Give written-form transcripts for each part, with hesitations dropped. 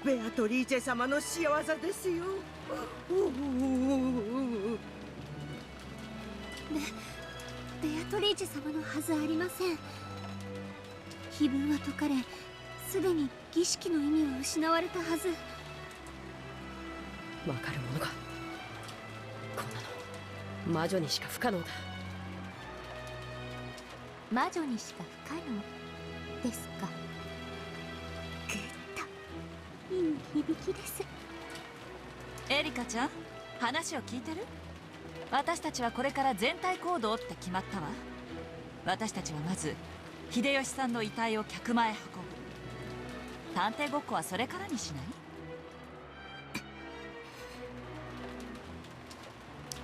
ベアトリーチェ様の仕業ですよ。ベアトリーチェ様のはずありません。碑文は解かれ、すでに儀式の意味を失われたはず。わかるものが、こんなの魔女にしか不可能だ。魔女にしか不可能ですか。グッといい響きです。エリカちゃん、話を聞いてる？私たちはこれから全体行動って決まったわ。私たちはまず秀吉さんの遺体を客前へ運ぶ。探偵ごっこはそれからにしない？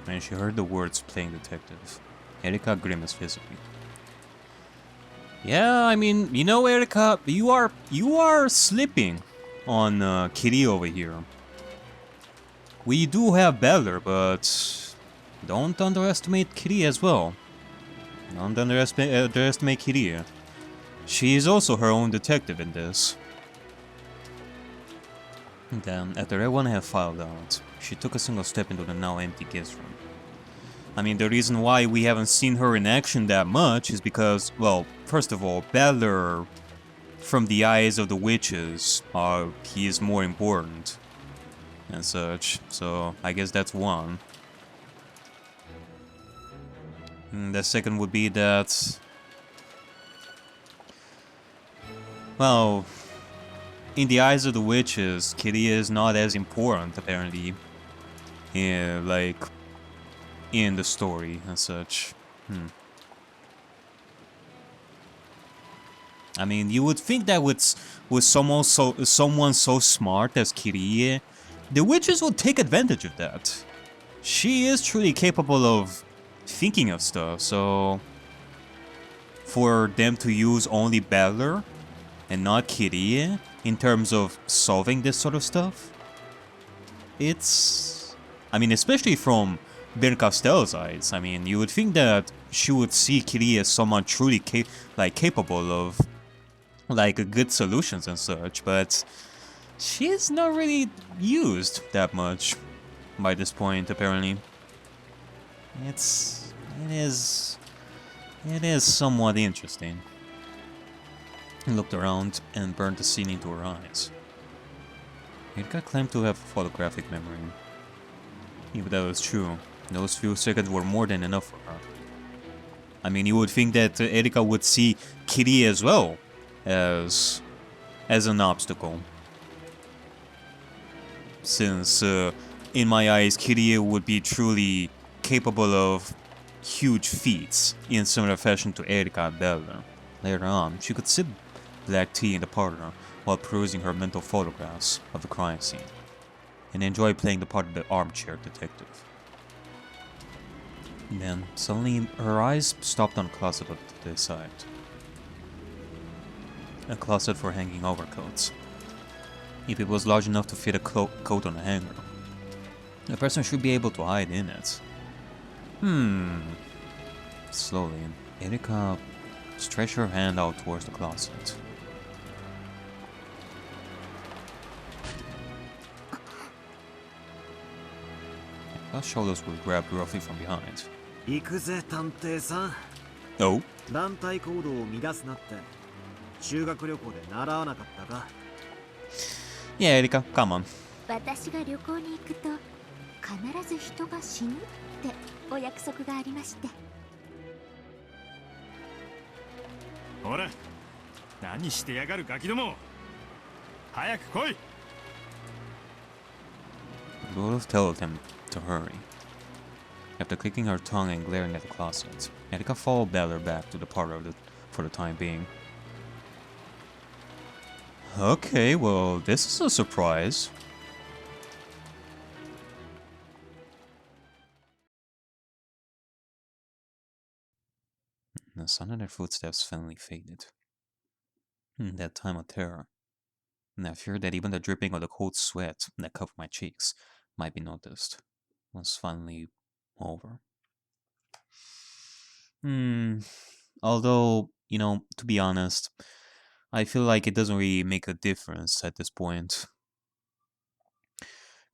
When she heard the words playing detective, Erika grimaced visibly. Yeah, I mean, you know, Erika, you are slipping on Kiri over here. We do have Beller, but don't underestimate Kiri as well. Don't underestimate Kiri. She is also her own detective in this. Then, after everyone had filed out, she took a single step into the now empty guest room. I mean, the reason why we haven't seen her in action that much is because, well, first of all, Beller, from the eyes of the witches, he is more important and such, so I guess that's one. And the second would be that, well, in the eyes of the witches, Kitty is not as important, apparently, like, in the story and such. I mean, you would think that with someone so smart as Kirie, the witches would take advantage of that. She is truly capable of thinking of stuff, so for them to use only Beller and not Kirie in terms of solving this sort of stuff, it's... I mean, especially from Ben Castell's eyes, I mean, you would think that she would see Kirie as someone truly capable of like good solutions and such, but she's not really used that much by this point, apparently. It is somewhat interesting. He looked around and burned the scene into her eyes. Erika claimed to have photographic memory. If that was true, those few seconds were more than enough for her. I mean, you would think that Erika would see Kitty as well as an obstacle. Since, in my eyes, Kitty would be truly capable of huge feats in similar fashion to Erika and Bella. Later on, she could sip black tea in the parlor while perusing her mental photographs of the crime scene, and enjoy playing the part of the armchair detective. Then, suddenly, her eyes stopped on a closet to the side. A closet for hanging overcoats. If it was large enough to fit a coat on a hanger, a person should be able to hide in it. Slowly, Erika stretched her hand out towards the closet. Her shoulders were grabbed roughly from behind. Oh? 団体行動を乱すなって修学旅行で習わなかったか? Yeah, Erika, come on. 私が旅行に行くと必ず人が死ぬってお約束がありまして。ほら、何してやがるガキども。早く来い。Rudolph told him to hurry. After clicking her tongue and glaring at the closet, Erika followed Beller back to the parlor for the time being. Okay, well, this is a surprise. The sound of their footsteps finally faded. That time of terror, and I feared that even the dripping of the cold sweat that covered my cheeks might be noticed, was finally over. Although, you know, to be honest, I feel like it doesn't really make a difference at this point.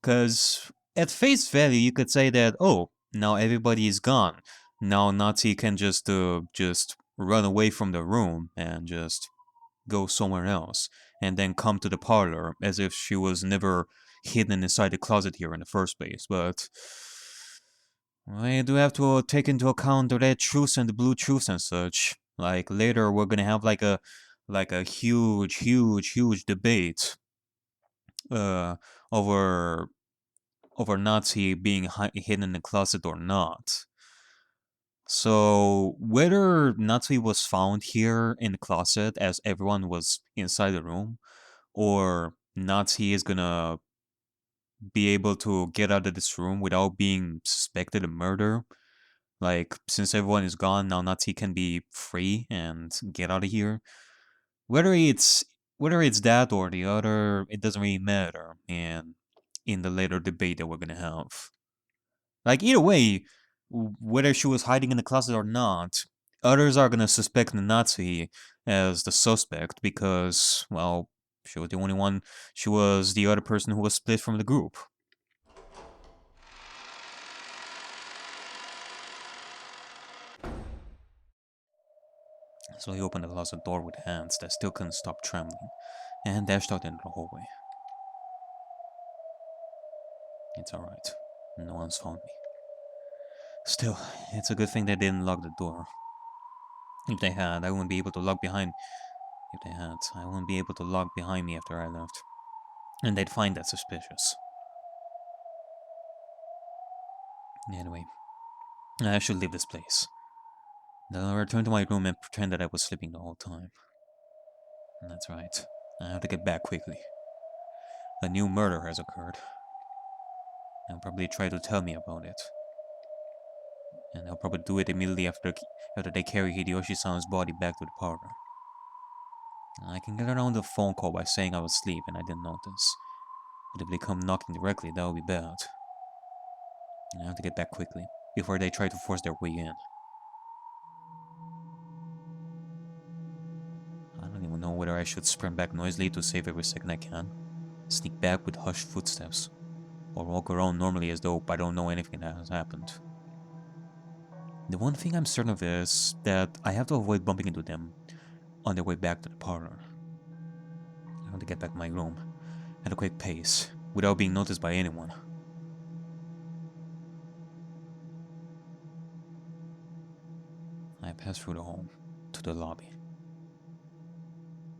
Because at face value, you could say that, oh, now everybody is gone. Now Natsu can just run away from the room and just go somewhere else, and then come to the parlor as if she was never hidden inside the closet here in the first place. But I do have to take into account the red truths and the blue truths and such. Like later, we're gonna have like a huge debate over Natsu being hidden in the closet or not. So whether Natsu was found here in the closet as everyone was inside the room, or Natsu is gonna be able to get out of this room without being suspected of murder. Like, since everyone is gone, now Natsu can be free and get out of here. Whether it's that or the other, it doesn't really matter. And in the later debate that we're gonna have, like either way, whether she was hiding in the closet or not, others are gonna suspect Natsu as the suspect because, well, she was the only one. She was the other person who was split from the group. So he opened the closet door with hands that still couldn't stop trembling, and dashed out into the hallway. It's alright. No one's found me. Still, it's a good thing they didn't lock the door. If they had, I wouldn't be able to lock behind... If they had, I wouldn't be able to lock behind me after I left. And they'd find that suspicious. Anyway, I should leave this place. Then I'll return to my room and pretend that I was sleeping the whole time. And that's right. I have to get back quickly. A new murder has occurred. They'll probably try to tell me about it. And they'll probably do it immediately after they carry Hideyoshi-san's body back to the parlor. I can get around the phone call by saying I was asleep and I didn't notice. But if they come knocking directly, that would be bad. I have to get back quickly, before they try to force their way in. I don't even know whether I should sprint back noisily to save every second I can, sneak back with hushed footsteps, or walk around normally as though I don't know anything that has happened. The one thing I'm certain of is that I have to avoid bumping into them on their way back to the parlor. I want to get back to my room at a quick pace, without being noticed by anyone. I pass through the hall, to the lobby.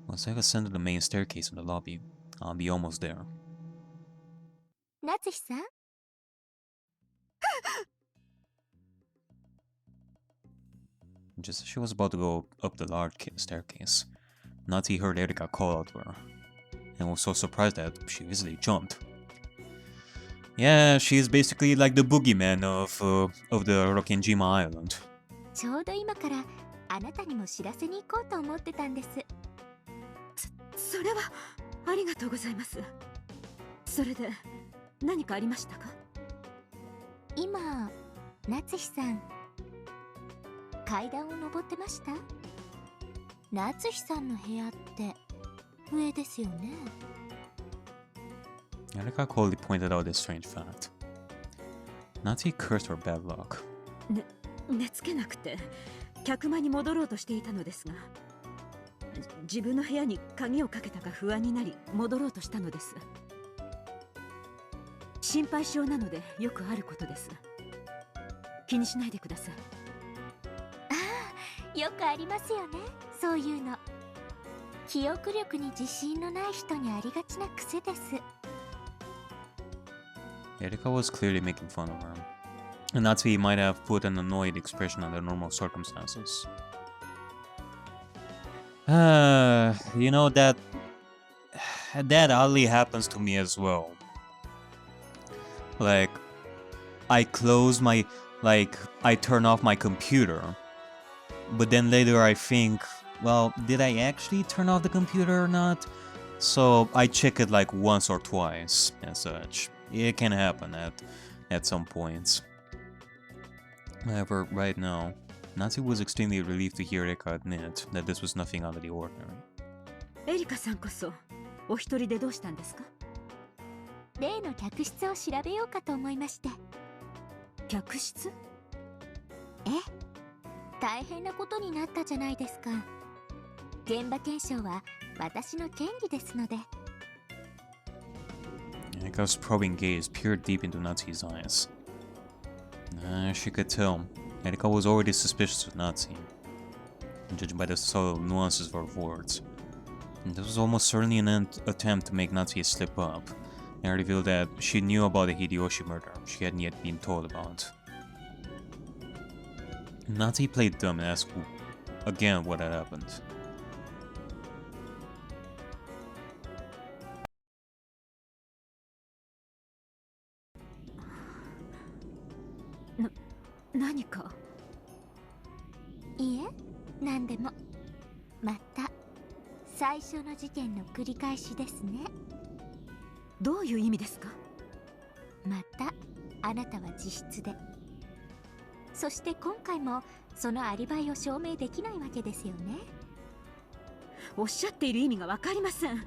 Once I've ascended the main staircase in the lobby, I'll be almost there. Natsushi-san? Just as she was about to go up the large staircase, Natsu heard Erika call out to her, and was so surprised that she easily jumped. Yeah, she is basically like the boogeyman of the Rokkenjima Island. ちょうど今からあなたにも知らせに行こうと思ってたんです。それはありがとうございます。それで何かありましたか？今、夏日さん階段を登ってました？夏日さんの部屋って上ですよね。Erika coldly pointed out this strange fact. Natsu cursed her bad luck. 寝つけなくて客間に戻ろうとしていたのですが、自分の部屋に鍵をかけたか不安になり戻ろうとしたのです。心配性なのでよくあることです。気にしないでください。ああ、よくありますよね、そういうの。記憶力に自信のない人にありがちな癖です。Erika was clearly making fun of her. And Natsuki might have put an annoyed expression under normal circumstances. You know, that oddly happens to me as well. Like, I close my... Like, I turn off my computer. But then later I think, well, did I actually turn off the computer or not? So I check it like once or twice and such. It can happen at some points. However, right now, Natsu was extremely relieved to hear Erika admit that this was nothing out of the ordinary. エリカさんこそお一人でどうしたんですか？例の客室を調べようかと思いまして。客室？ええ、大変なことになったじゃないですか。現場検証は私の権利ですので。Erika's probing gaze peered deep into Natsu's eyes. She could tell. Erika was already suspicious of Natsu, judging by the subtle nuances of her words. And this was almost certainly an attempt to make Natsu slip up, and reveal that she knew about the Hideyoshi murder she hadn't yet been told about. Natsu played dumb and asked again what had happened. Nani ka? いいえ、何でも。また最初の事件の繰り返しですね。どういう意味ですか？またあなたは自室で。そして今回もそのアリバイを証明できないわけですよね。おっしゃっている意味がわかりません。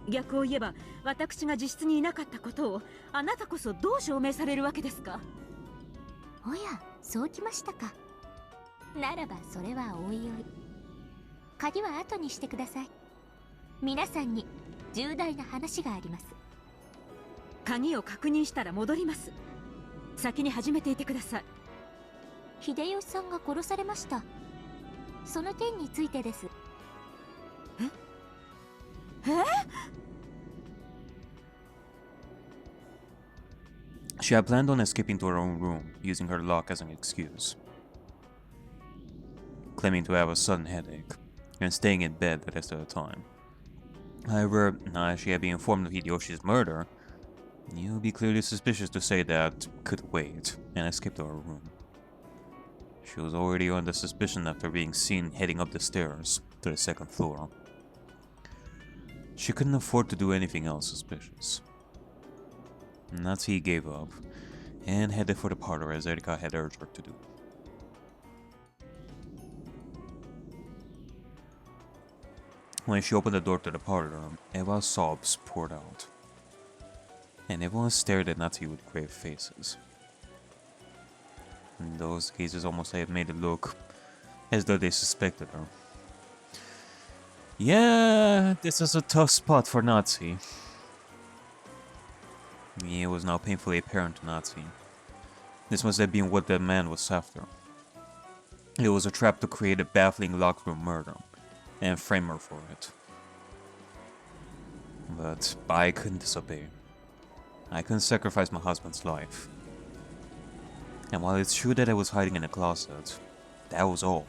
逆を言えば、私が自室にいなかったことをあなたこそどう証明されるわけですか？おや、そうきましたか。ならばそれはおいおい。鍵は後にしてください。皆さんに重大な話があります。鍵を確認したら戻ります。先に始めていてください。秀吉さんが殺されました。その件についてです。She had planned on escaping to her own room, using her lock as an excuse, claiming to have a sudden headache, and staying in bed the rest of the time. However, now as she had been informed of Hideyoshi's murder, it would be clearly suspicious to say that could wait, and escape to her room. She was already under suspicion after being seen heading up the stairs to the second floor. She couldn't afford to do anything else suspicious. Natsu gave up, and headed for the parlor as Erika had urged her to do. When she opened the door to the parlor, Eva's sobs poured out, and everyone stared at Natsu with grave faces. And those gazes almost had made it look as though they suspected her. Yeah, this is a tough spot for Natsu. It was now painfully apparent to Natsu. This must have been what the man was after. It was a trap to create a baffling locked room murder, and frame her for it. But I couldn't disobey. I couldn't sacrifice my husband's life. And while it's true that I was hiding in a closet, that was all.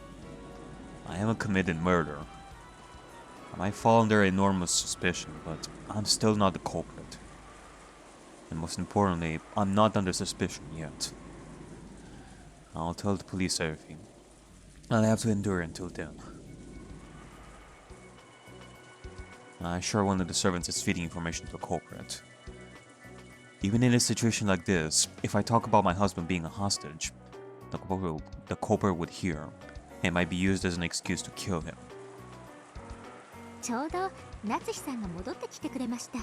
I haven't committed murder. I might fall under enormous suspicion, but I'm still not the culprit. And most importantly, I'm not under suspicion yet. I'll tell the police everything. I'll have to endure until then. I sure one of the servants is feeding information to the culprit. Even in a situation like this, if I talk about my husband being a hostage, the culprit would hear, and might be used as an excuse to kill him. ちょうど夏日さんが戻ってきてくれました。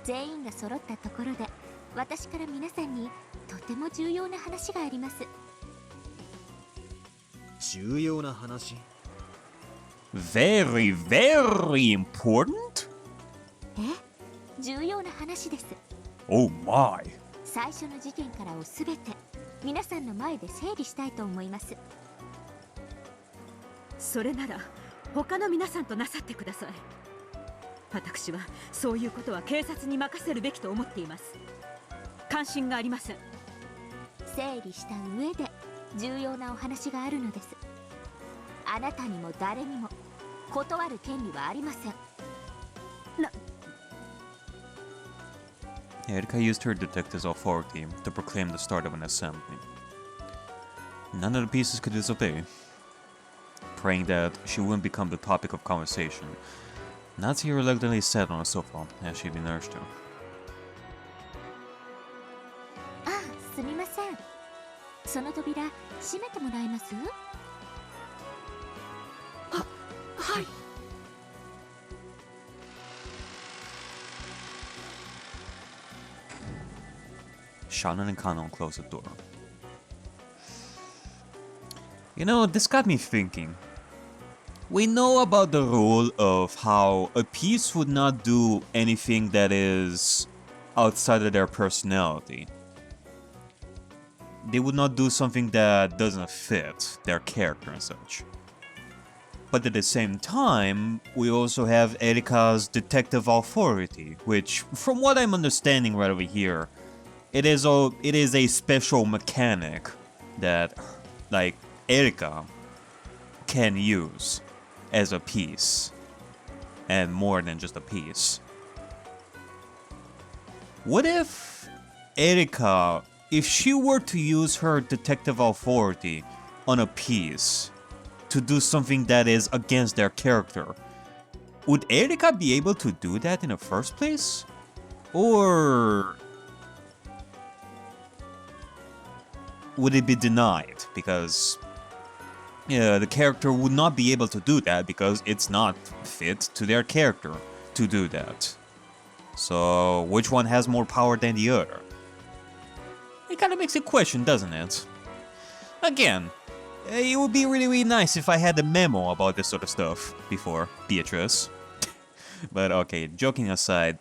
全員が揃ったところで、私から皆さんにとても重要な話があります。重要な話？ Very, very important? え、重要な話です。Oh my! 最初の事件からをすべて皆さんの前で整理したいと思います。それなら他の皆さんとなさってください。私はそういうことは警察に任せるべきと思っています。関心がありません。整理した上で重要なお話があるのです。あなたにも誰にも断る権利はありません。Erika used her detective's authority to proclaim the start of an assembly. None of the pieces could disobey. Praying that she wouldn't become the topic of conversation, Natsu reluctantly sat on a sofa as she'd been urged to. ああ、すみません。その扉閉めてもらえます？はい。Shannon and Kanon closed the door. You know, this got me thinking. We know about the rule of how a piece would not do anything that is outside of their personality. They would not do something that doesn't fit their character and such. But at the same time, we also have Erika's detective authority, which, from what I'm understanding right over here, it is a special mechanic that, like, Erika can use as a piece, and more than just a piece. What if Erika, if she were to use her detective authority on a piece to do something that is against their character, would Erika be able to do that in the first place? Or would it be denied because the character would not be able to do that because it's not fit to their character to do that? So which one has more power than the other? It kind of makes a question, doesn't it? Again, it would be really nice if I had a memo about this sort of stuff before Beatrice. But okay, joking aside,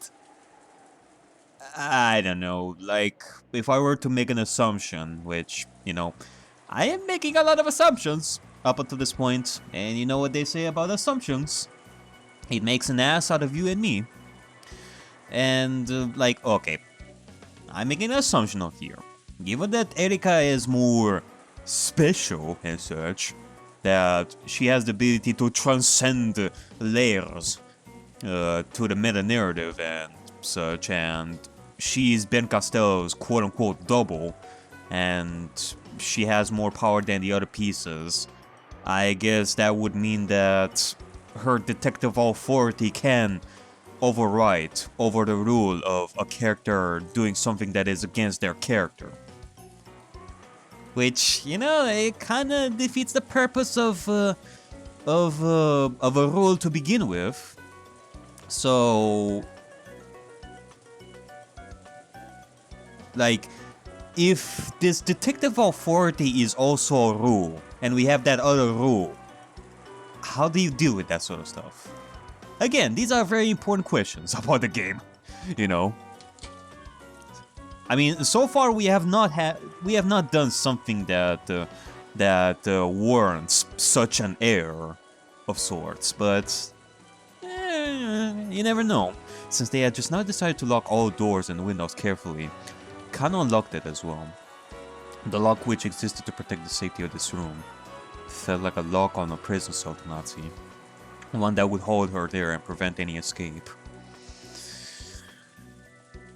I don't know, like, if I were to make an assumption, which, you know, I am making a lot of assumptions up until this point, and you know what they say about assumptions. It makes an ass out of you and me. And, like, okay, I'm making an assumption of here. Given that Erika is more special and such, that she has the ability to transcend layers to the meta-narrative and such, and she's Ben Costello's quote-unquote double, and she has more power than the other pieces, I guess that would mean that her detective authority can override over the rule of a character doing something that is against their character. Which, you know, it kinda defeats the purpose of a rule to begin with. So, like, if this detective authority is also a rule, and we have that other rule, how do you deal with that sort of stuff? Again, these are very important questions about the game, you know. I mean, so far we have not done something that warrants such an error of sorts, but you never know. Since they had just now decided to lock all doors and windows carefully, Kano unlocked it as well. The lock, which existed to protect the safety of this room, felt like a lock on a prison cell to Natsu. One that would hold her there and prevent any escape.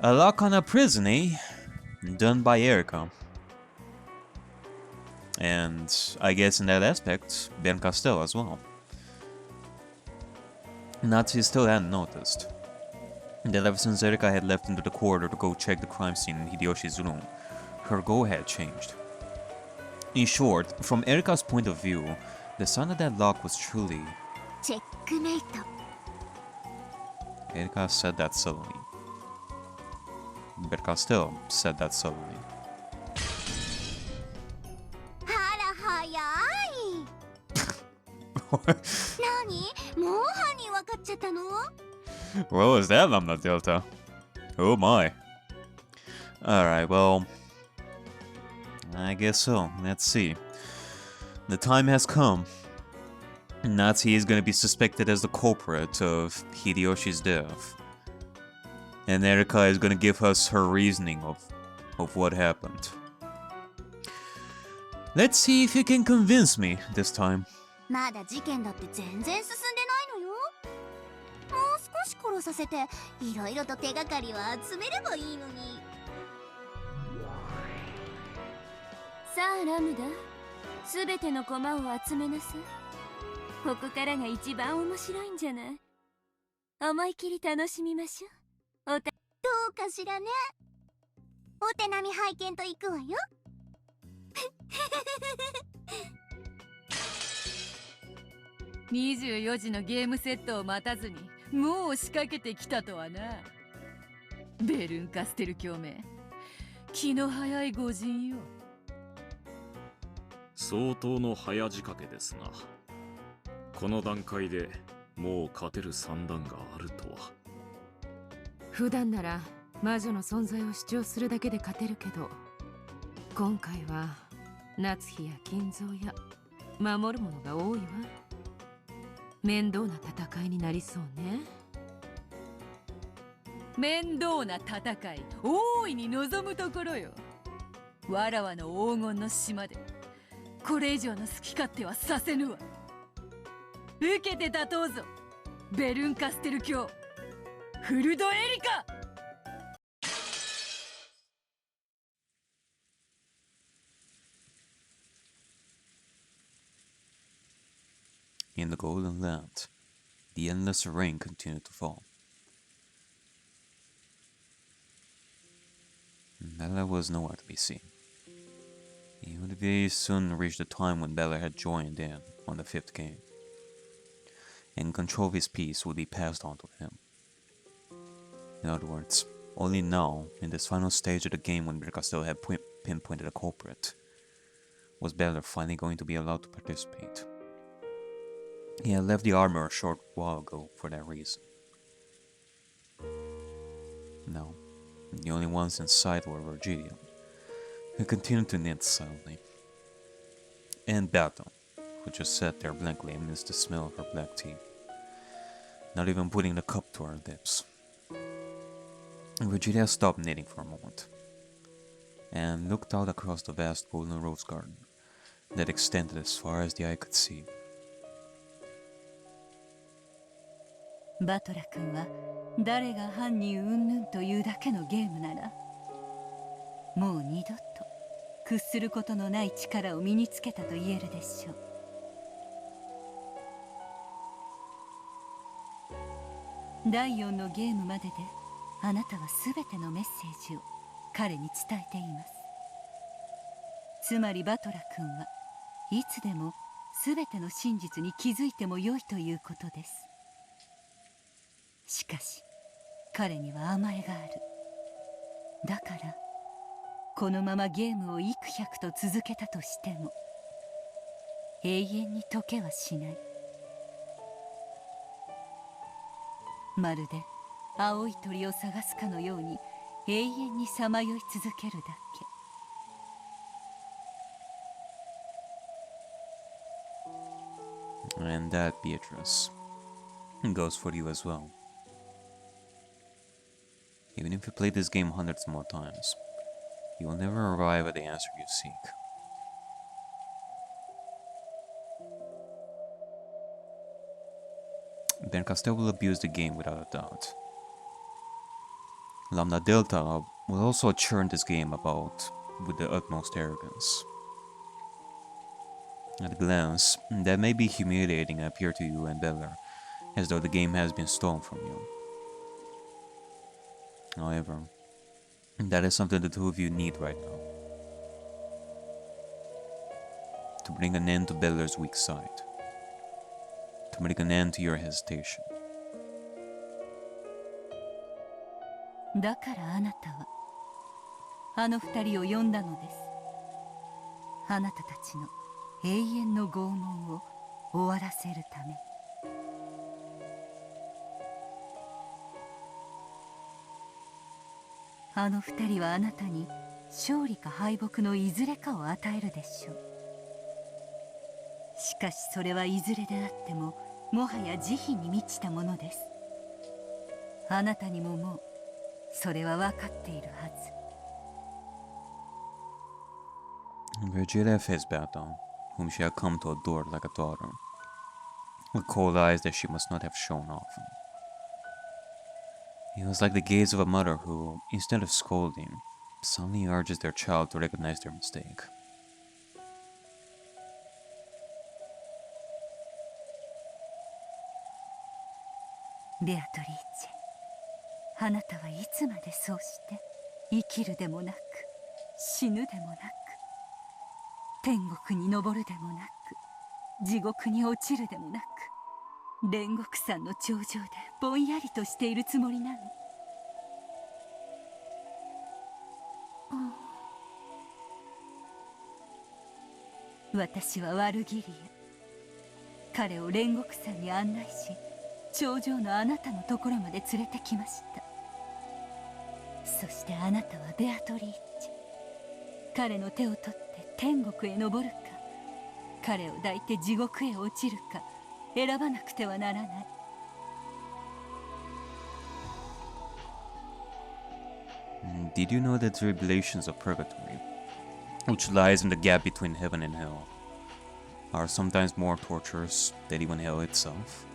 A lock on a prison, eh? Done by Erika. And I guess in that aspect, Ben Costello as well. Natsu still hadn't noticed that ever since Erika had left into the corridor to go check the crime scene in Hideyoshi's room, her goal had changed. In short, from Erika's point of view, the sound of that lock was truly... Checkmate. Erika said that subtly. Ben Costello said that subtly. What was that, Lambda Delta? Oh my. Alright, well... I guess so. Let's see. The time has come. Natsu is going to be suspected as the culprit of Hideyoshi's death. And Erika is going to give us her reasoning of what happened. Let's see if you can convince me this time. まだ事件だって全然進んでないのよ。もう少し殺させていろいろと手がかりを集めればいいのに。さあラムダ、すべての駒を集めなさい。ここからが一番面白いんじゃない。思い切り楽しみましょう。どうかしらね。お手並み拝見といくわよ。24時のゲームセットを待たずにもう仕掛けてきたとはな。ベルンカステル共鳴、気の早い御人よ。相当の早仕掛けですが、この段階でもう勝てる算段があるとは。普段なら魔女の存在を主張するだけで勝てるけど、今回は夏日や金蔵や守るものが多いわ。面倒な戦いになりそうね。面倒な戦い、大いに望むところよ。わらわの黄金の島でこれ以上の好き勝手はさせぬわ。受けて立とうぞ、ベルンカステル卿フルドエリカ。In the Golden Land, the endless rain continued to fall. Bella was nowhere to be seen. It would very soon reach the time when Bella had joined in on the 5th game, and control of his piece would be passed on to him. In other words, only now, in this final stage of the game when Bricastello had pinpointed a culprit, was Bella finally going to be allowed to participate. He had left the armor a short while ago for that reason. Now, the only ones in sight were Virgilia, who continued to knit silently, and Bato, who just sat there blankly amidst the smell of her black tea, not even putting the cup to her lips. Virgilia stopped knitting for a moment, and looked out across the vast golden rose garden that extended as far as the eye could see. バトラ君は誰が犯人云々というだけのゲームなら、もう二度と屈することのない力を身につけたと言えるでしょう。第4のゲームまでであなたは全てのメッセージを彼に伝えています。つまりバトラ君はいつでも全ての真実に気づいても良いということです。しかし彼には甘えがある。だからこのままゲームを幾百と続けたとしても永遠に解けはしない。まるで青い鳥を探すかのように永遠にさまよい続けるだけ。And that, Beatrice, goes for you as well. Even if you play this game hundreds more times, you will never arrive at the answer you seek. Ben Castel will abuse the game without a doubt. Lambda Delta will also churn this game about with the utmost arrogance. At a glance, that may be humiliating and appear to you and Bella as though the game has been stolen from you. However, that is something the two of you need right now. To bring an end to Bella's weak side. To bring an end to your hesitation. だからあなたはあの二人を呼んだのです。あなたたちの永遠の拷問を終わらせるため。あの二人はあなたに勝利か敗北のいずれかを与えるでしょう。しかしそれはいずれであってももはや慈悲に満ちたものです。あなたにももうそれは分かっているはず。Virgilia faced Baton, whom she had come to adore like a daughter, with cold eyes that she must not have shown often. It was like the gaze of a mother who, instead of scolding, suddenly urges their child to recognize their mistake. ベアトリーチェ、あなたはいつまでそうして生きるでもなく死ぬでもなく天国に昇るでもなく地獄に落ちるでもなく煉獄山の頂上でぼんやりとしているつもりなの。私はワルギリア。彼を煉獄山に案内し、頂上のあなたのところまで連れてきました。そしてあなたはベアトリーチ。彼の手を取って天国へ登るか、彼を抱いて地獄へ落ちるか選ばなくてはならない。Did you know that the tribulations of purgatory, which lies in the gap between heaven and hell, are sometimes more torturous than even hell itself?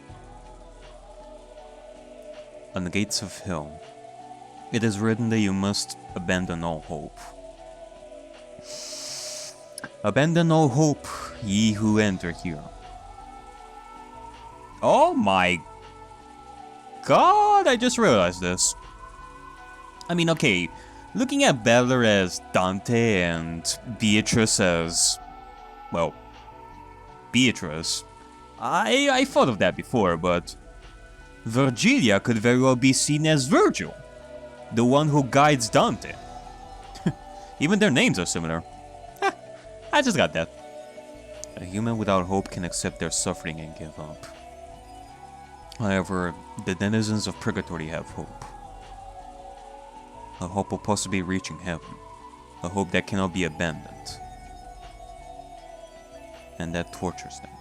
On the gates of hell, it is written that you must abandon all hope. Abandon all hope, ye who enter here. Oh my god, I just realized this. I mean, okay, looking at Balor as Dante and Beatrice as, well, Beatrice, I thought of that before, but Virgilia could very well be seen as Virgil, the one who guides Dante. Even their names are similar. I just got that. A human without hope can accept their suffering and give up. However, the denizens of purgatory have hope. A hope of possibly reaching heaven. A hope that cannot be abandoned. And that tortures them.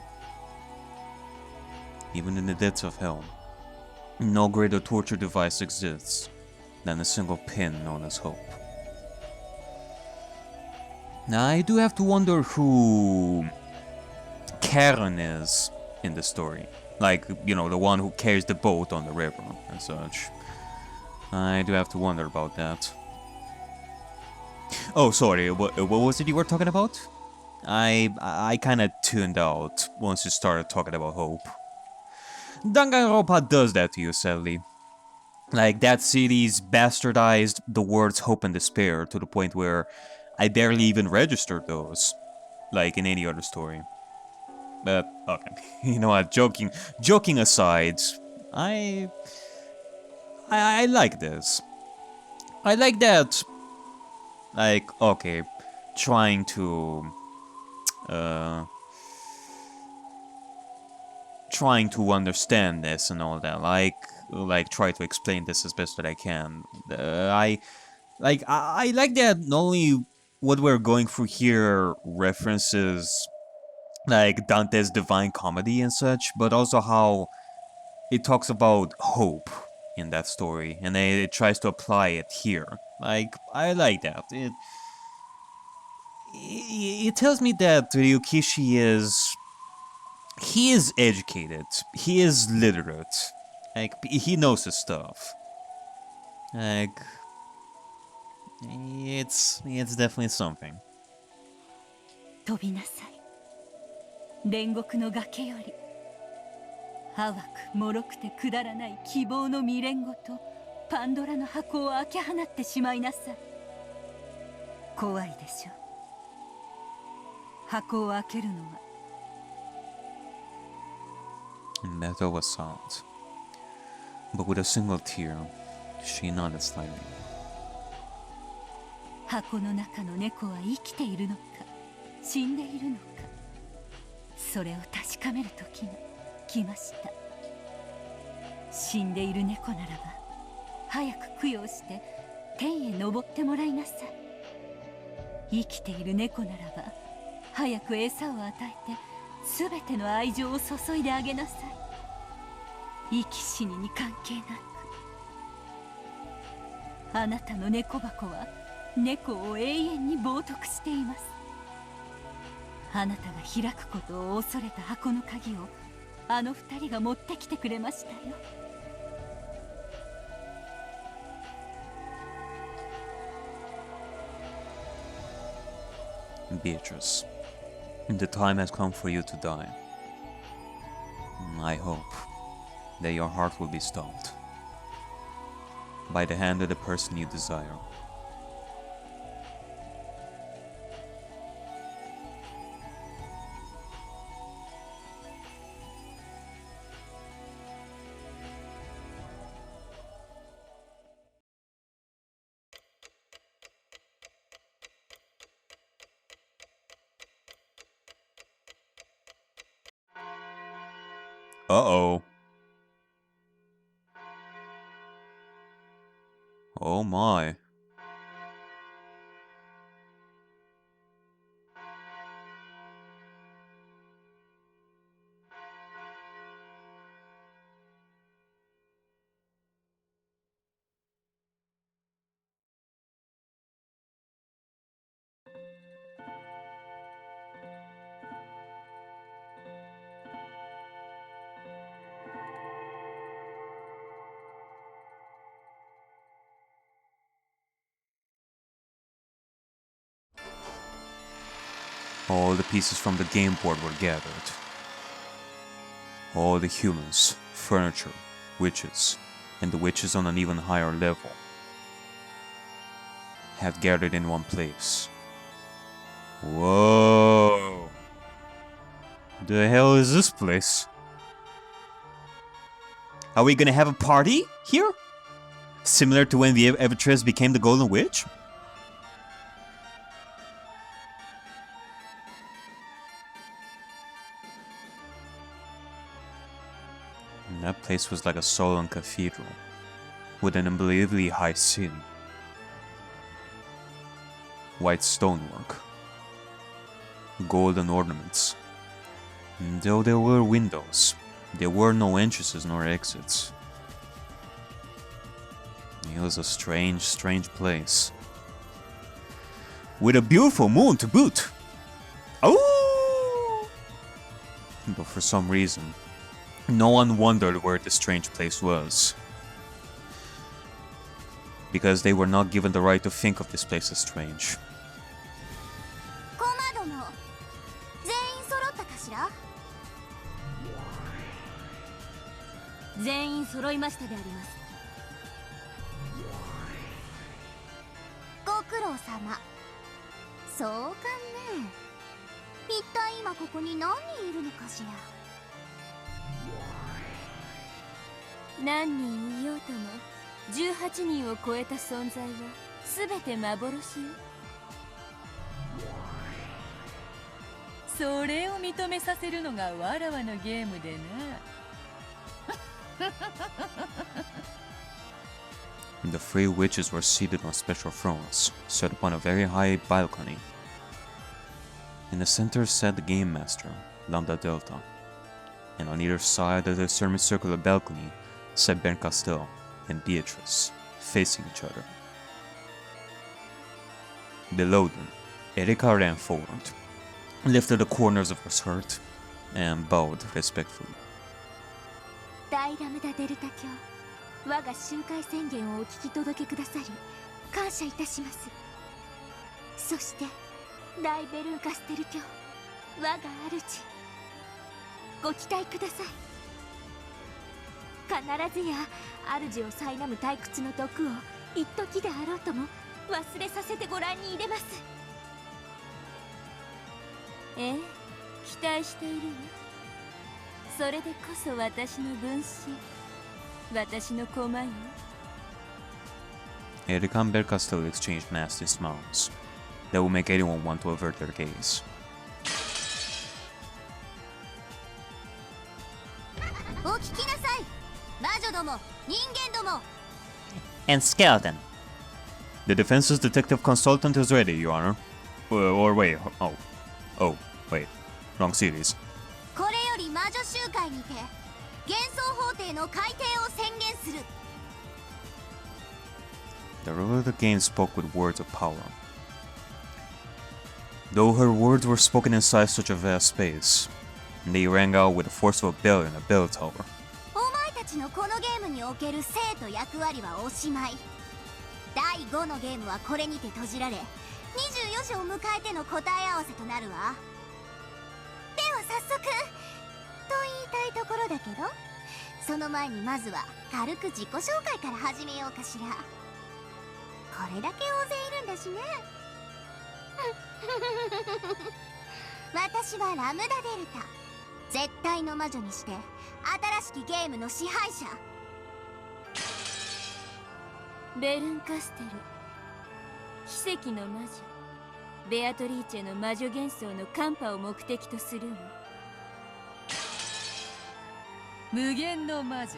Even in the depths of hell, no greater torture device exists than a single pin known as hope. Now, I do have to wonder who Karen is in the story. Like, you know, the one who carries the boat on the river and such. I do have to wonder about that. Oh, sorry, what was it you were talking about? I kinda tuned out once you started talking about hope. Danganronpa does that to you, sadly. Like, that series bastardized the words hope and despair to the point where I barely even registered those, like in any other story. But, okay, you know what, joking aside, I like this. I like that, like, okay, trying to understand this and all that, like try to explain this as best that I can. I like that not only what we're going through here references like Dante's Divine Comedy and such, but also how it talks about hope in that story, and it tries to apply it here. Like, I like that. It tells me that Ryukishi is educated, he is literate, like, he knows his stuff. Like, it's definitely something. 飛びなさい。煉獄の崖より。淡く脆くてくだらない希望の未練ごとパンドラの箱を開け放ってしまいなさい。怖いでしょ。箱を開けるのは。Meta was silent, but with a single tear, she nodded slightly. 箱の中の猫は生きているのか、死んでいるのか、それを確かめる時が来ました。死んでいる猫ならば、早く供養して天へ登ってもらいなさい。生きている猫ならば、早く餌を与えて、すべての愛情を注いであげなさい。生き死にに関係なく。あなたの猫箱は猫を永遠に冒涜しています。あなたが開くことを恐れた箱の鍵をあの二人が持ってきてくれましたよ。Beatrice, the time has come for you to die. I hope that your heart will be stopped by the hand of the person you desire. Uh-oh. Oh my. All the pieces from the game board were gathered. All the humans, furniture, witches, and the witches on an even higher level had gathered in one place. Whoa! The hell is this place? Are we gonna have a party here? Similar to when the EP3 became the Golden Witch? And that place was like a solemn cathedral, with an unbelievably high ceiling. White stonework, golden ornaments. And though there were windows, there were no entrances nor exits. It was a strange, strange place. With a beautiful moon to boot! Oh! But for some reason, no one wondered where this strange place was. Because they were not given the right to think of this place as strange.何人いようとも18人を超えた存在は全て幻よ。それを認めさせるのがわらわのゲームでな。The three witches were seated on special thrones, set upon a very high balcony. In the center sat the game master, Lambda Delta, and on either side of the semicircular balcony sat Ben Castell and Beatrice, facing each other. Below them, Erika ran forward, lifted the corners of her skirt, and bowed respectfully. 大ラムダデルタ教、我が集会宣言をお聞き届けくださり感謝いたします。そして大ベルンカステル教、我が主、ご期待ください。必ずや主を苛む退屈の毒を一時であろうとも忘れさせてご覧に入れます。ええ、期待しているわ。それでこそ私の分身、私の駒よ。Erika and Ben Castell exchanged nasty smiles that would make anyone want to avert their gaze. お聞きなさい、魔女ども、人間ども。And skeleton. The defense's detective consultant is ready, Your Honor. Or wait, oh, wait, wrong series. これより魔女集会にて幻想法廷の改定を宣言する。The ruler of the game spoke with words of power. Though her words were spoken inside such a vast space, they rang out with the force of a bell in a bell tower. お前たちのこのゲームにおける生と役割はおしまい。第5のゲームはこれにて閉じられ、24時を迎えての答え合わせとなるわ。では早速と言いたいところだけど、その前にまずは軽く自己紹介から始めようかしら。これだけ大勢いるんだしね。私はラムダデルタ、絶対の魔女にして新しきゲームの支配者。ベルンカステル、奇跡の魔女ベアトリーチェの魔女幻想のカンパを目的とするわ。無限の魔女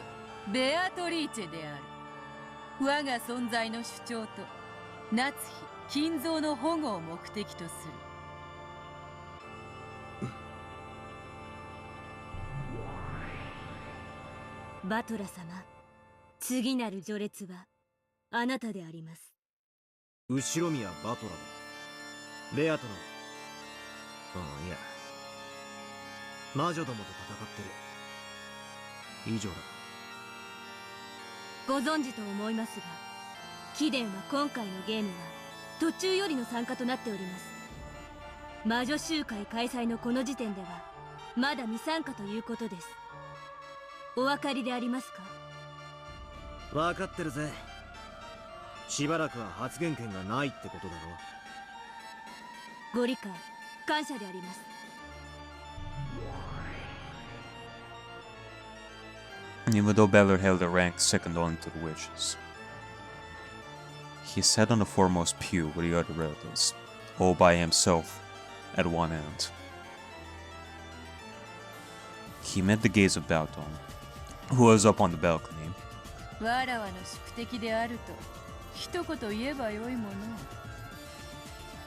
ベアトリーチェである。我が存在の主張と夏日金蔵の保護を目的とする。バトラ様、次なる序列はあなたであります。後宮バトラだ。レアとの、いや、魔女どもと戦ってる。以上だ。ご存知と思いますが、貴殿は今回のゲームは途中よりの参加となっております。魔女集会開催のこの時点ではまだ未参加ということです。お分かりでありますか？分かってるぜ。しばらくは発言権がないってことだろ。ご理解感謝であります。Even though Balor held a rank second only to the witches, he sat on the foremost pew with the other relatives, all by himself at one end. He met the gaze of Balton, who was up on the balcony. わらわの宿敵であると一言言えばよいも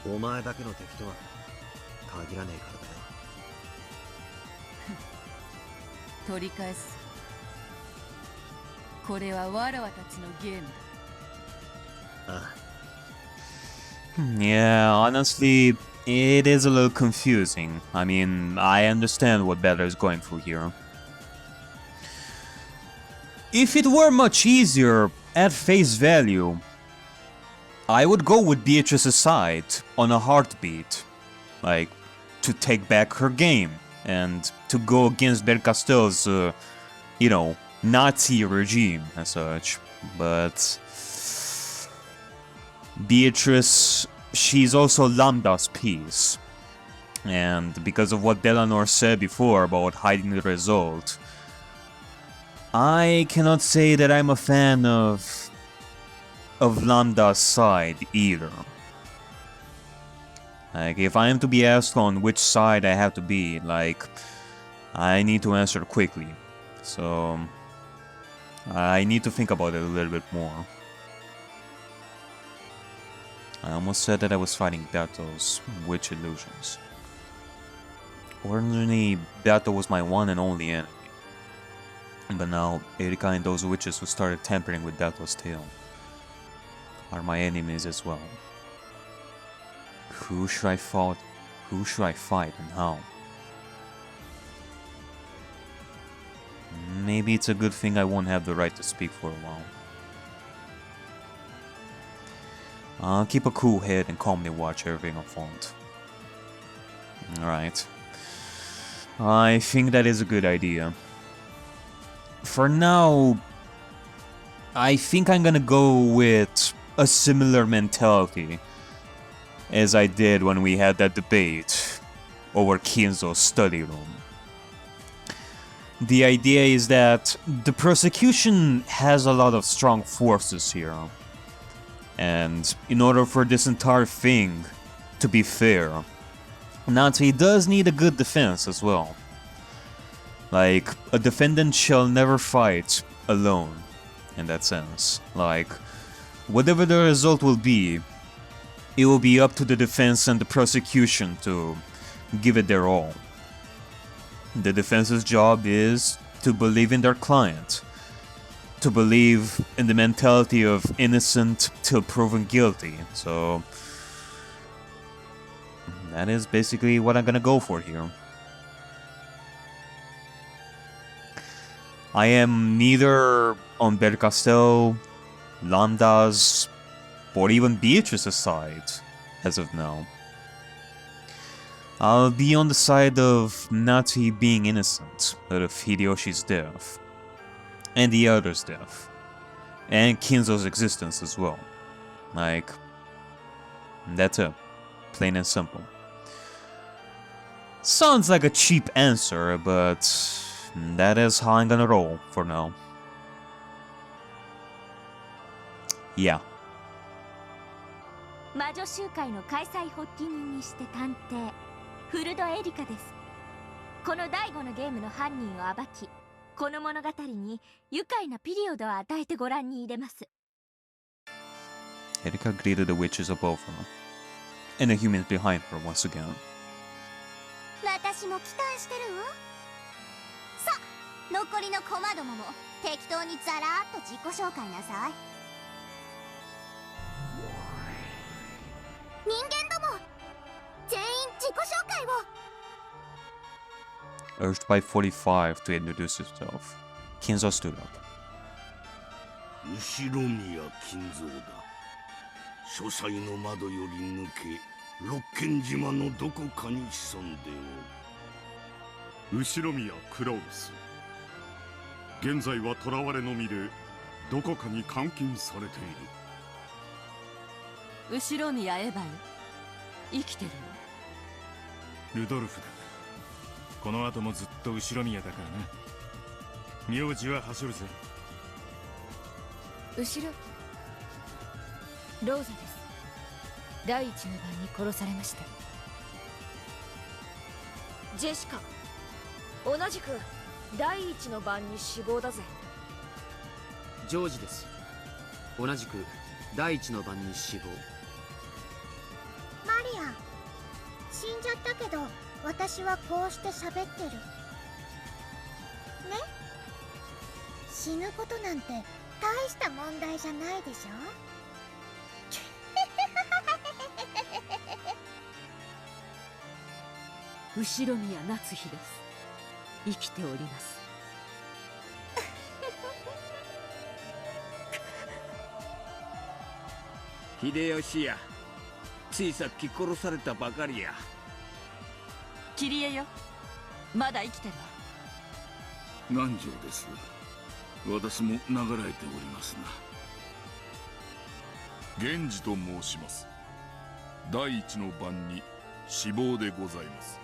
の。お前だけの敵とは限らねえからだよ。取り返す。これはわらわたちのゲームだ。Yeah, honestly, it is a little confusing. I mean, I understand what Balor is going through here. If it were much easier at face value, I would go with Beatrice's side on a heartbeat. Like, to take back her game and to go against Belcastell's, you know, Nazi regime and such. But Beatrice, she's also Lambda's piece. And because of what Belanor said before about hiding the result, I cannot say that I'm a fan of Lambda's side either. Like, if I am to be asked on which side I have to be, like, I need to answer quickly. So I need to think about it a little bit more. I almost said that I was fighting Berto's witch illusions. Originally, Berto was my one and only enemy. But now, Erika and those witches who started tampering with Berto's tale are my enemies as well. Who should I fight? Who should I fight and how? Maybe it's a good thing I won't have the right to speak for a while. I'll keep a cool head and calmly watch everything unfold. Alright. I think that is a good idea. For now, I think I'm gonna go with a similar mentality as I did when we had that debate over Kinzo's study room. The idea is that the persecution has a lot of strong forces here. And in order for this entire thing to be fair, Nazi does need a good defense as well. Like, a defendant shall never fight alone, in that sense. Like, whatever the result will be, it will be up to the defense and the prosecution to give it their all. The defense's job is to believe in their client, to believe in the mentality of innocent till proven guilty. So that is basically what I'm gonna go for here. I am neither on Belcastel, Lambda's, or even Beatrice's side as of now. I'll be on the side of Natsu being innocent out of Hideyoshi's death, and the other's death, and Kinzo's existence as well. Like, that's it. Plain and simple. Sounds like a cheap answer, but that is how I'm gonna roll for now. Yeah. 魔女集会の開催発起人にして探偵フルドエリカです。この第5のゲームの犯人を暴きこの物語に愉快なピリオドを与えてご覧に入れます。 Erika greeted the witches above her, and the humans behind her once again. 私も期待してるわ。さあ、残りのコマどもも適当にザラーっと自己紹介なさい。人間ども、全員自己紹介を。 Urged by 45 to introduce himself, Kinzo stood up. 後ろ宮金蔵だ。書斎の窓より抜け、六軒島のどこかに潜んでおる。後宮クラウス。現在は囚われの身でどこかに監禁されている。後ろ宮エヴァン、生きてるの？ルドルフだ。この後もずっと後ろ宮だからな。名字ははしょるぜ。後ろローザです。第一の晩に殺されました。ジェシカ、同じく第一の晩に死亡だぜ。ジョージです。同じく第一の晩に死亡。マリア、死んじゃったけど私はこうして喋ってるね。死ぬことなんて大した問題じゃないでしょ。後ろ宮夏日です。生きております。秀吉や、ついさっき殺されたばかりや。キリエよ、まだ生きてるわ。南條です。私も流られておりますな。源氏と申します。第一の晩に死亡でございます。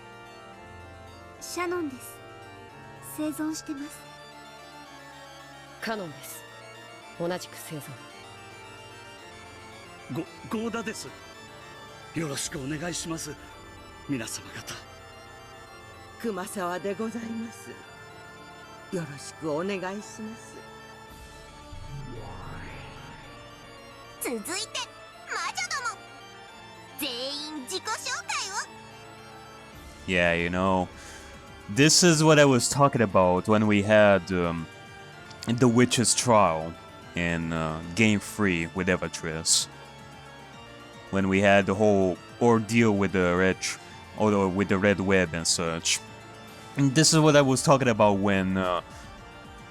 シャノンです。生存してます。カノンです。同じく生存。ゴーダです。よろしくお願いします、皆様方。熊沢でございます。よろしくお願いします。続いて魔女ども、全員自己紹介を。 Yeah, you know, this is what I was talking about when we had the witch's trial in Game 3 with Evatris. When we had the whole ordeal with the red web and such. And this is what I was talking about when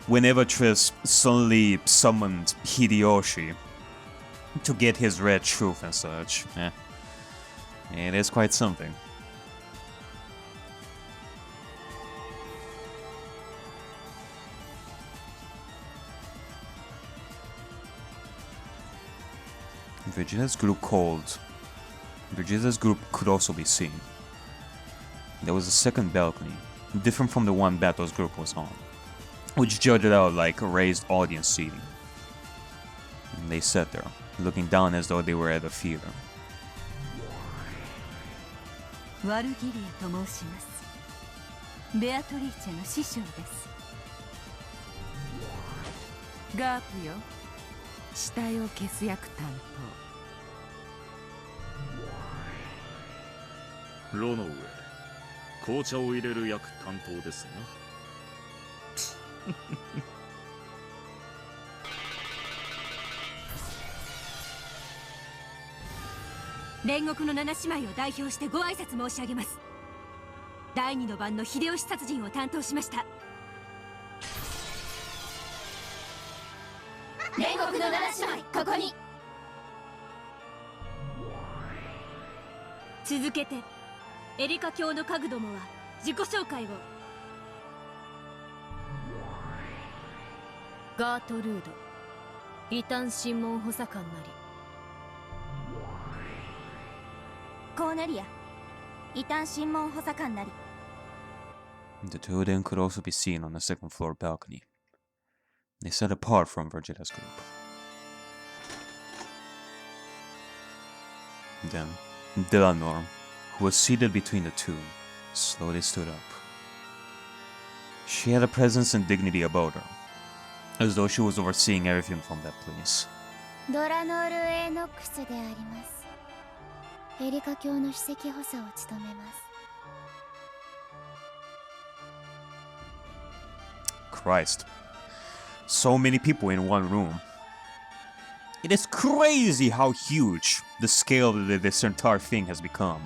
Evatris suddenly summoned Hideyoshi to get his red truth and such. It is quite something. Vegeta's group called. Vegeta's group could also be seen. There was a second balcony, different from the one Bato's group was on, which jutted out like a raised audience seating. And they sat there, looking down as though they were at a theater. ワルギリアと申します。ベアトリーチェの師匠です。ガープよ、死体を消す役担炉の上、紅茶を入れる役担当ですな。煉獄の七姉妹を代表してご挨拶申し上げます。第二の晩の秀吉殺人を担当しました。煉獄の七姉妹、ここに。続けてエリカ教の家具どもは自己紹介を。ガートルード、異端審問補佐官なり。コーネリア、異端審問補佐官なり。 The two of them could also be seen on the second floor balcony. They sat apart from Vegeta's group. Then, Delanor, who was seated between the two, slowly stood up. She had a presence and dignity about her, as though she was overseeing everything from that place. ドラノール・エノックスであります。エリカ教の首席補佐を務めます。Christ. So many people in one room. It is crazy how huge the scale of this entire thing has become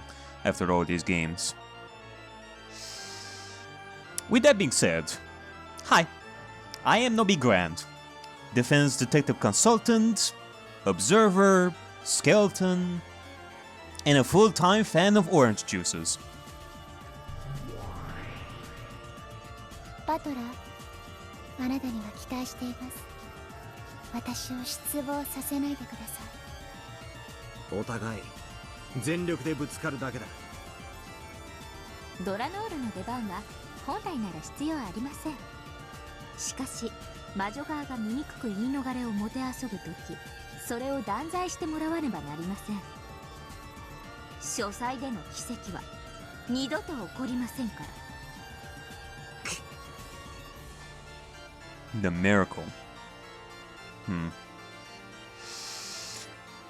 after all these games. With that being said, hi, I am Noby Grand, Defense Detective Consultant, Observer, Skeleton, and a full-time fan of orange juices. バトラー、あなたには期待しています。私を失望させないでください。お互い全力でぶつかるだけだ。ドラノールの出番は本来なら必要ありません。しかし魔女側が醜く言い逃れをもてあそぶとき、それを断罪してもらわねばなりません。書斎での奇跡は二度と起こりませんから。The miracle.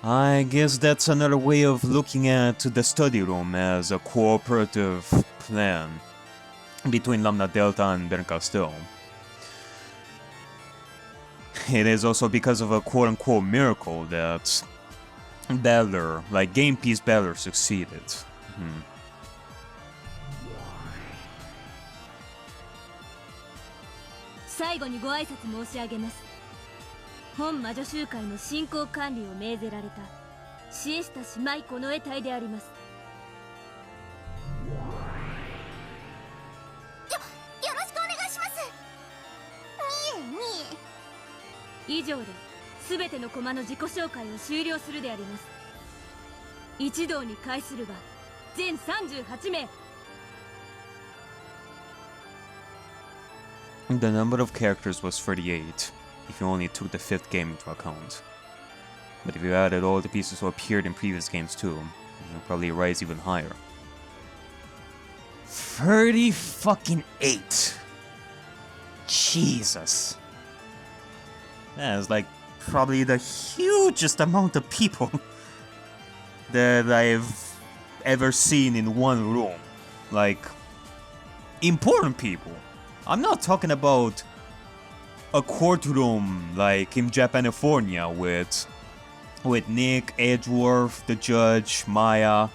I guess that's another way of looking at the study room as a cooperative plan between Lambda Delta and Bernkastel. It is also because of a quote-unquote miracle that Battler, like Game Piece Battler, succeeded. 最後にご挨拶申し上げます。本魔女集会の進行管理を命ぜられたシエスタ姉妹近衛隊であります。よろしくお願いします。以上で全ての駒の自己紹介を終了するであります。一同に会するは全38名。The number of characters was 38, if you only took the 5th game into account. But if you added all the pieces who appeared in previous games too, you'll probably rise even higher. 30 fucking 8! Jesus! That is like probably the hugest amount of people that I've ever seen in one room. Like, important people. I'm not talking about a courtroom like in Japanifornia with Nick, Edgeworth, the judge, Maya,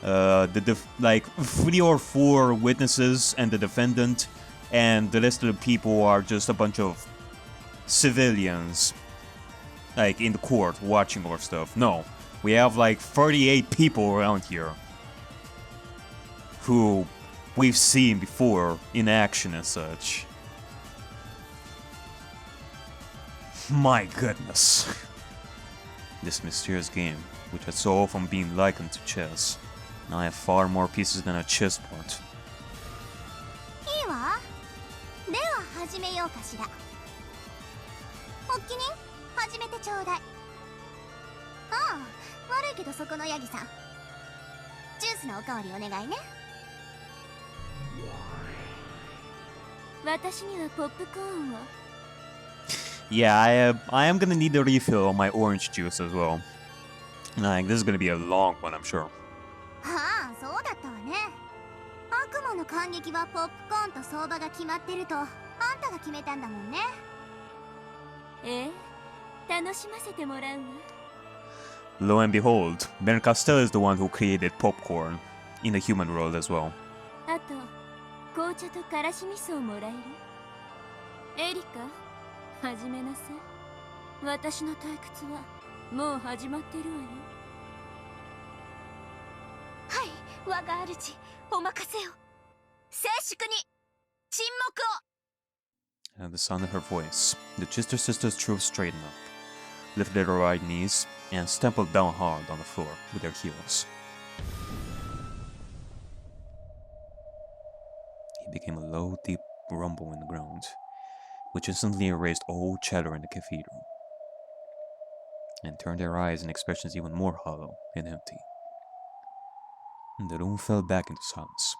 like 3 or 4 witnesses and the defendant, and the rest of the people are just a bunch of civilians, like in the court watching or stuff. No, we have like 38 people around here who we've seen before in action and such. My goodness. This mysterious game, which has so often been likened to chess, now I have far more pieces than a chessboard. いいわ。では始めようかしら。おっきに始めてちょうだい。ああ、悪いけどそこのヤギさん。ジュースのおかわりお願いね。私にはポップコーンを。Yeah, I am gonna need a refill on my orange juice as well. Like, this is gonna be a long one, I'm sure. ああ、そうだったわね。悪魔の感激はポップコーンと相場が決まってるとあんたが決めたんだもんね。ええ、楽しませてもらうわ。Lo and behold, Ben Castell is the one who created popcorn in the human world as well. あと紅茶とからし味噌をもらえる？エリカ、始めなさい。私の退屈はもう始まってるわよ。はい、我が主、お任せを。静粛に沈黙を。 At the sound of her voice, the Chister sisters drew straightened up, lifted their right knees, and stampled down hard on the floor with their heels. It became a low, deep rumble in the ground, which instantly erased all chatter in the cathedral, and turned their eyes in expressions even more hollow and empty. And the room fell back into silence,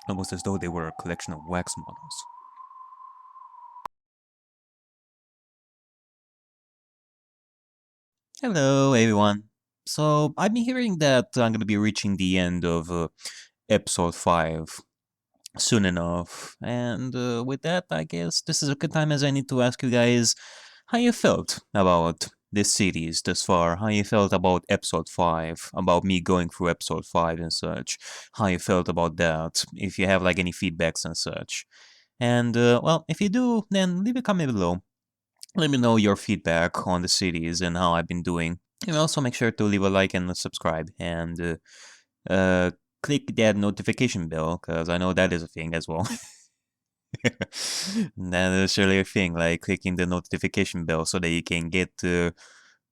almost as though they were a collection of wax models. Hello everyone. So I've been hearing that I'm gonna be reaching the end of episode 5 soon enough, and with that I guess this is a good time as I need to ask you guys how you felt about this series thus far, how you felt about episode 5, about me going through episode 5 and such, how you felt about that, if you have like any feedbacks and such. And well, if you do, then leave a comment below. Let me know your feedback on the series and how I've been doing. And also make sure to leave a like and subscribe, and click that notification bell, because I know that is a thing as well. That is surely a thing, like clicking the notification bell so that you can get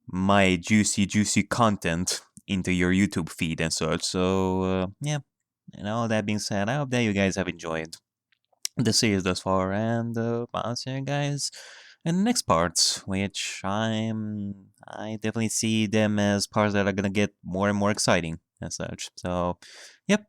my juicy content into your YouTube feed and such. So yeah, and all that being said, I hope that you guys have enjoyed the series thus far, and I'll see you guys in the next parts, which I definitely see them as parts that are gonna get more and more exciting and such. So yep,